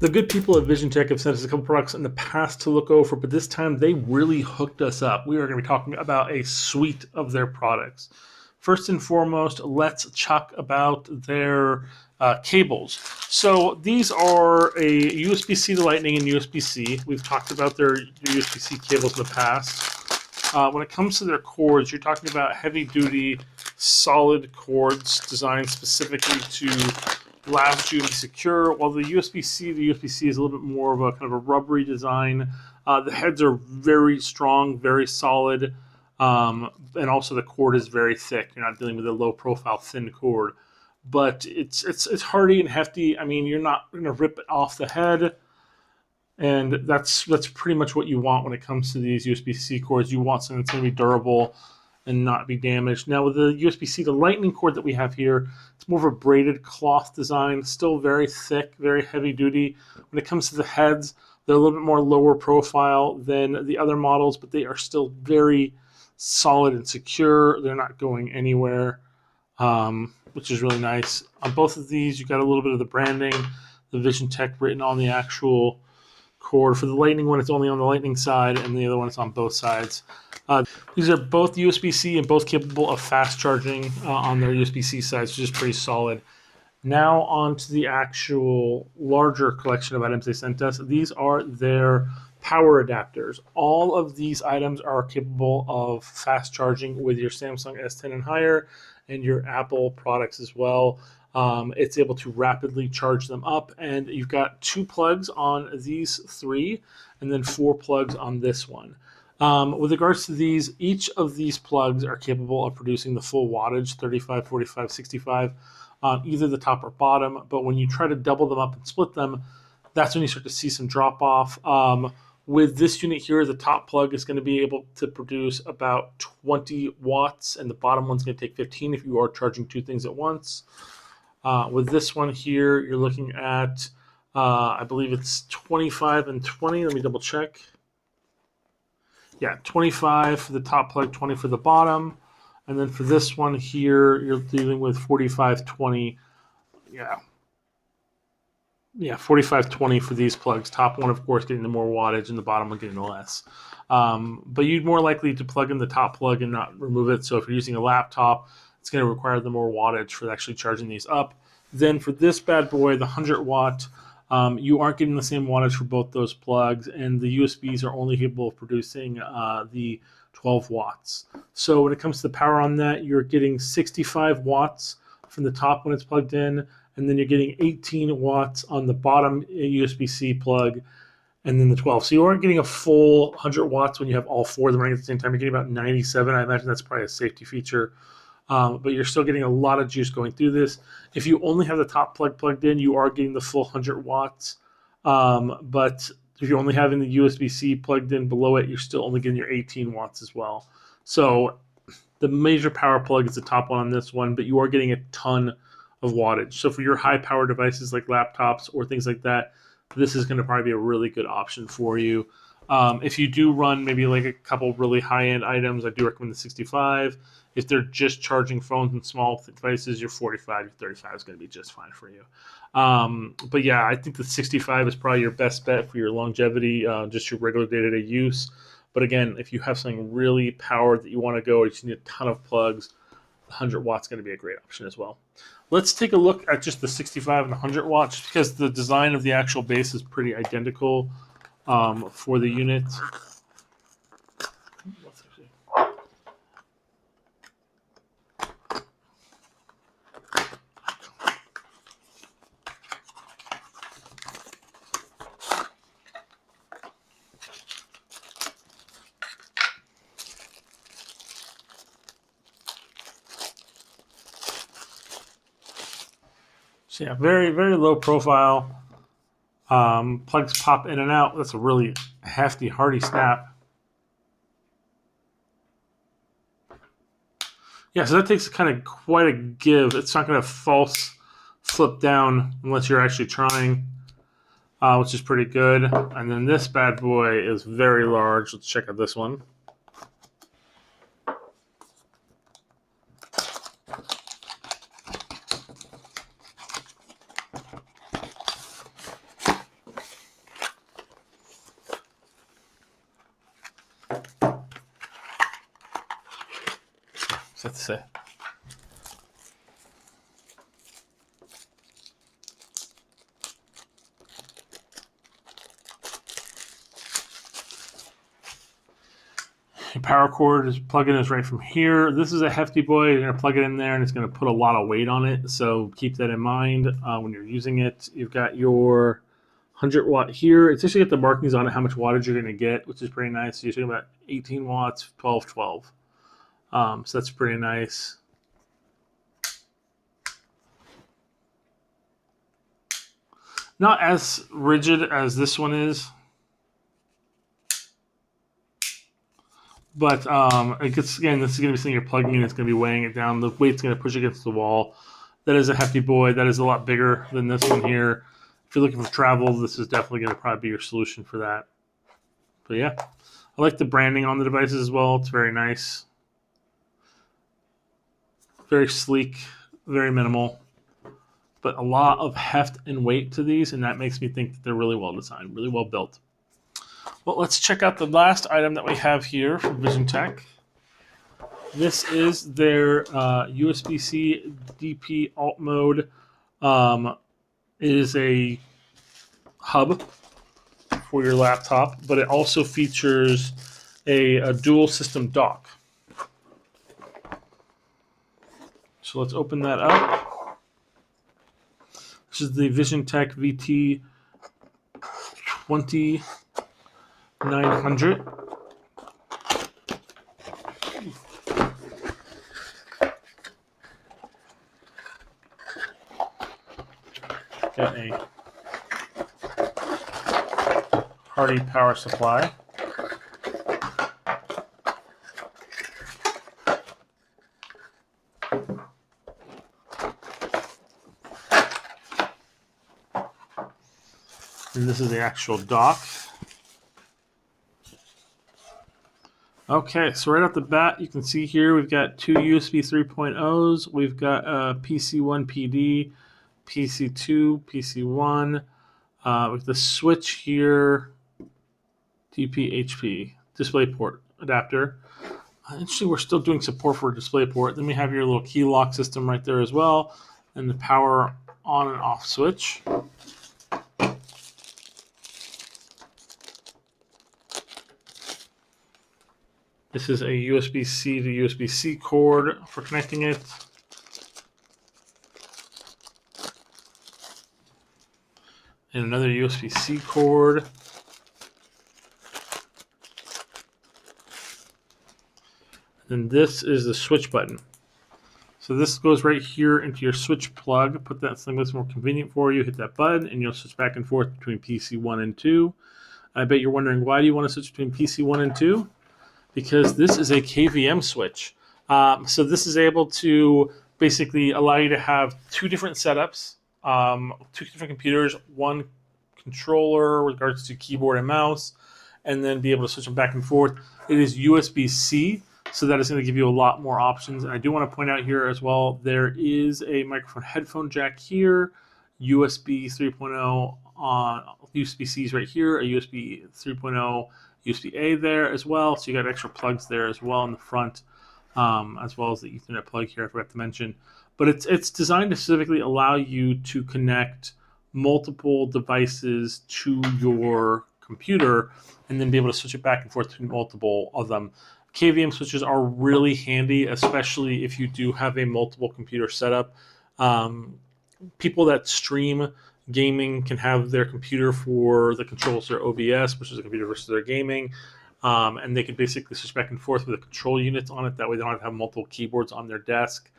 The good people at VisionTek have sent us a couple products in the past to look over, but this time they really hooked us up. We are going to be talking about a suite of their products. First and foremost, let's talk about their cables. So these are a USB-C to Lightning and USB-C. We've talked about their USB-C cables in the past. When it comes to their cords, you're talking about heavy-duty, solid cords designed specifically to allows you to be secure, while the USB-C is a little bit more of a kind of a rubbery design. The heads are very strong, very solid, and also the cord is very thick. You're not dealing with a low-profile, thin cord, but it's hardy and hefty. I mean, you're not going to rip it off the head, and that's pretty much what you want when it comes to these USB-C cords. You want something that's going to be durable and not be damaged. Now with the USB-C to Lightning cord that we have here, it's more of a braided cloth design, still very thick, very heavy duty. When it comes to the heads, they're a little bit more lower profile than the other models, but they are still very solid and secure. They're not going anywhere, which is really nice. On both of these, you got a little bit of the branding, the VisionTek written on the actual cord. For the Lightning one, it's only on the Lightning side, and the other one is on both sides. These are both USB-C and both capable of fast charging on their USB-C sides, which is pretty solid. Now on to the actual larger collection of items they sent us. These are their power adapters. All of these items are capable of fast charging with your Samsung S10 and higher and your Apple products as well. It's able to rapidly charge them up, and you've got 2 plugs on these 3 and then 4 plugs on this one. With regards to these, each of these plugs are capable of producing the full wattage, 35, 45, 65, either the top or bottom. But when you try to double them up and split them, that's when you start to see some drop off. With this unit here, the top plug is going to be able to produce about 20 watts, and the bottom one's going to take 15 if you are charging 2 things at once. With this one here, you're looking at, I believe it's 25 and 20. Let me double check. Yeah, 25 for the top plug, 20 for the bottom. And then for this one here, you're dealing with 45, 20. Yeah, 45, 20 for these plugs. Top one, of course, getting the more wattage, and the bottom one getting the less. But you'd more likely to plug in the top plug and not remove it. So if you're using a laptop, it's going to require the more wattage for actually charging these up. Then for this bad boy, the 100-watt, you aren't getting the same wattage for both those plugs, and the USBs are only capable of producing the 12 watts. So when it comes to the power on that, you're getting 65 watts from the top when it's plugged in, and then you're getting 18 watts on the bottom USB-C plug, and then the 12. So you aren't getting a full 100 watts when you have all 4 of them running at the same time. You're getting about 97. I imagine that's probably a safety feature. But you're still getting a lot of juice going through this. If you only have the top plug plugged in, you are getting the full 100 watts. But if you're only having the USB-C plugged in below it, you're still only getting your 18 watts as well. So the major power plug is the top one on this one, but you are getting a ton of wattage. So for your high power devices like laptops or things like that, this is going to probably be a really good option for you. If you do run maybe like a couple really high-end items, I do recommend the 65. If they're just charging phones and small devices, your 45, your 35 is going to be just fine for you. But yeah, I think the 65 is probably your best bet for your longevity, just your regular day-to-day use. But again, if you have something really powered that you want to go, or you just need a ton of plugs, the 100 watts is going to be a great option as well. Let's take a look at just the 65 and 100 watts, because the design of the actual base is pretty identical for the unit. So yeah, very, very low profile. Plugs pop in and out. That's a really hefty, hardy snap. Yeah, so that takes kind of quite a give. It's not going to false flip down unless you're actually trying, which is pretty good. And then this bad boy is very large. Let's check out this one. I have to say. Your power cord is plug-in is right from here. This is a hefty boy. You're going to plug it in there, and it's going to put a lot of weight on it. So keep that in mind when you're using it. You've got your 100 watt here. It's actually got the markings on it, how much wattage you're going to get, which is pretty nice. So you're talking about 18 watts, 12, 12. So that's pretty nice. Not as rigid as this one is. But it gets, again, this is going to be something you're plugging in. It's going to be weighing it down. The weight's going to push against the wall. That is a hefty boy. That is a lot bigger than this one here. If you're looking for travel, this is definitely going to probably be your solution for that. But yeah, I like the branding on the devices as well. It's very nice. Very sleek, very minimal. But a lot of heft and weight to these, and that makes me think that they're really well designed, really well built. Well, let's check out the last item that we have here from VisionTek. This is their USB-C DP alt mode. It is a hub for your laptop, but it also features a dual system dock. So let's open that up. This is the VisionTek VT-2900. Got a hardy power supply. And this is the actual dock. Okay, so right off the bat, you can see here we've got two USB 3.0s. We've got a PC1 PD, PC2, PC1. With the switch here, DP-HP, DisplayPort adapter. Actually, we're still doing support for DisplayPort. Then we have your little key lock system right there as well, and the power on and off switch. This is a USB-C to USB-C cord for connecting it. And another USB-C cord. And this is the switch button. So this goes right here into your switch plug. Put that something that's more convenient for you. Hit that button and you'll switch back and forth between PC1 and 2. I bet you're wondering, why do you want to switch between PC1 and 2? Because this is a KVM switch. So this is able to basically allow you to have two different setups, two different computers, one controller with regards to keyboard and mouse, and then be able to switch them back and forth. It is USB-C, so that is going to give you a lot more options. And I do want to point out here as well, there is a microphone headphone jack here, USB 3.0 on USB-C's right here, a USB 3.0 USB-A there as well, so you got extra plugs there as well in the front, as well as the Ethernet plug here I forgot to mention. But it's designed to specifically allow you to connect multiple devices to your computer and then be able to switch it back and forth between multiple of them. KVM switches are really handy, especially if you do have a multiple computer setup. People that stream gaming can have their computer for the controls their OBS, which is a computer versus their gaming, and they can basically switch back and forth with the control units on it. That way they don't have to have multiple keyboards on their desk.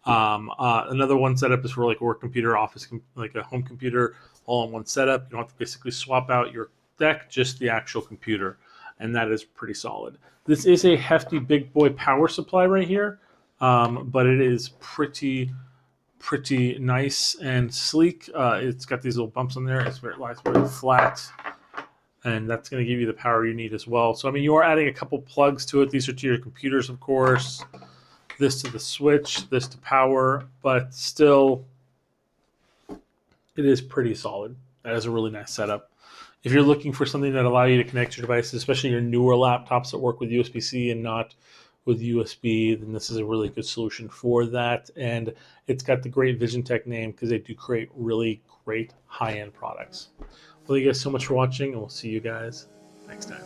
Another one setup is for like a work computer, office, like a home computer, all in one setup. You don't have to basically swap out your deck, just the actual computer, and that is pretty solid. This is a hefty big boy power supply right here, but it is pretty nice and sleek. It's got these little bumps on there. It's very flat, and that's going to give you the power you need as well. So I mean, you are adding a couple plugs to it. These are to your computers, of course. This to the switch, this to power, but still, it is pretty solid. That is a really nice setup. If you're looking for something that allows you to connect your devices, especially your newer laptops that work with USB-C and not with USB, then this is a really good solution for that. And it's got the great VisionTek name because they do create really great high-end products. Well, thank you guys so much for watching, and we'll see you guys next time.